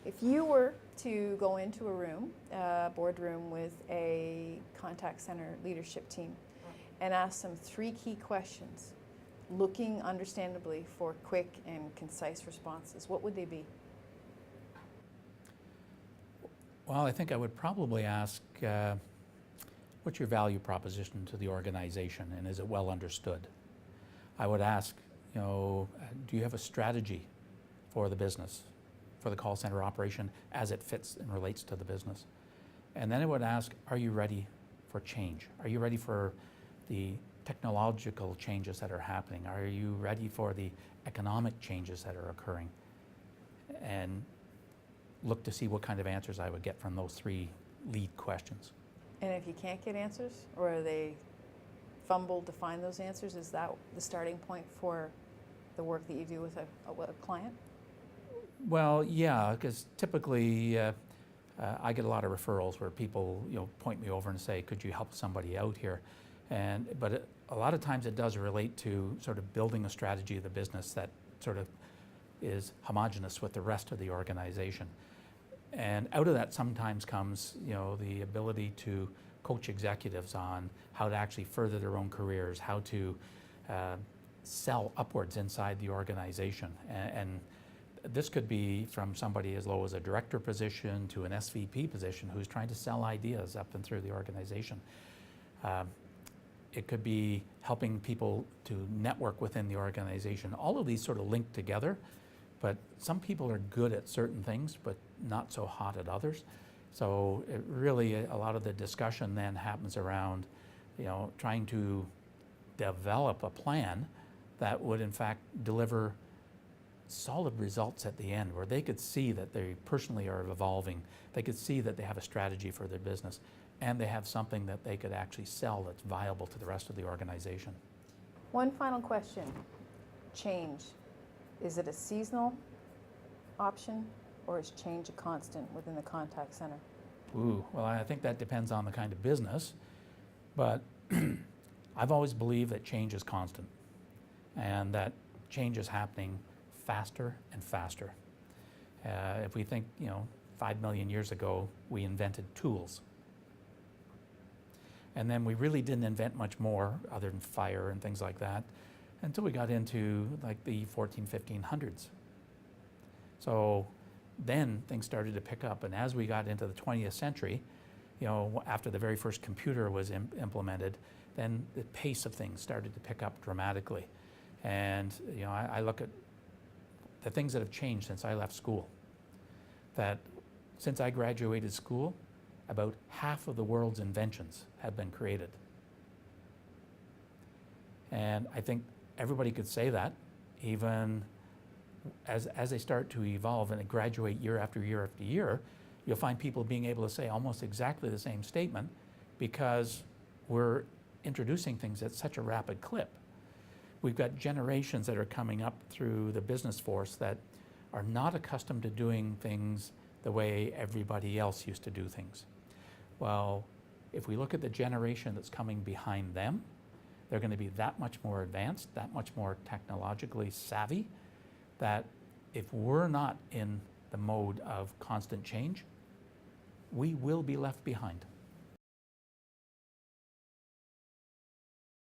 If you were to go into a room, a boardroom with a contact center leadership team and ask them 3 key questions, looking understandably for quick and concise responses, what would they be? Well, I think I would probably ask, what's your value proposition to the organization, and is it well understood? I would ask, do you have a strategy for the business, for the call center operation as it fits and relates to the business? And then I would ask, are you ready for change? Are you ready for the technological changes that are happening? Are you ready for the economic changes that are occurring? And look to see what kind of answers I would get from those 3 lead questions. And if you can't get answers, or they fumble to find those answers, is that the starting point for the work that you do with a client? Well, yeah, because typically I get a lot of referrals where people point me over and say, could you help somebody out here? But a lot of times it does relate to sort of building a strategy of the business that sort of is homogenous with the rest of the organization. And out of that sometimes comes, the ability to coach executives on how to actually further their own careers, how to sell upwards inside the organization. And this could be from somebody as low as a director position to an SVP position who's trying to sell ideas up and through the organization. It could be helping people to network within the organization. All of these sort of link together. But some people are good at certain things, but not so hot at others. So it really, a lot of the discussion then happens around, trying to develop a plan that would in fact deliver solid results at the end, where they could see that they personally are evolving. They could see that they have a strategy for their business, and they have something that they could actually sell that's viable to the rest of the organization. One final question. Change. Is it a seasonal option, or is change a constant within the contact center? Ooh, well, I think that depends on the kind of business, but I've always believed that change is constant and that change is happening faster and faster. If we think, 5 million years ago, we invented tools. And then we really didn't invent much more other than fire and things like that until we got into like the 1500s. So then things started to pick up, and as we got into the 20th century, after the very first computer was implemented, then the pace of things started to pick up dramatically. And I look at the things that have changed since I left school. That since I graduated school, about half of the world's inventions have been created. And I think everybody could say that, even as they start to evolve and graduate year after year after year, you'll find people being able to say almost exactly the same statement because we're introducing things at such a rapid clip. We've got generations that are coming up through the business force that are not accustomed to doing things the way everybody else used to do things. Well, if we look at the generation that's coming behind them, they're going to be that much more advanced, that much more technologically savvy, that if we're not in the mode of constant change, we will be left behind.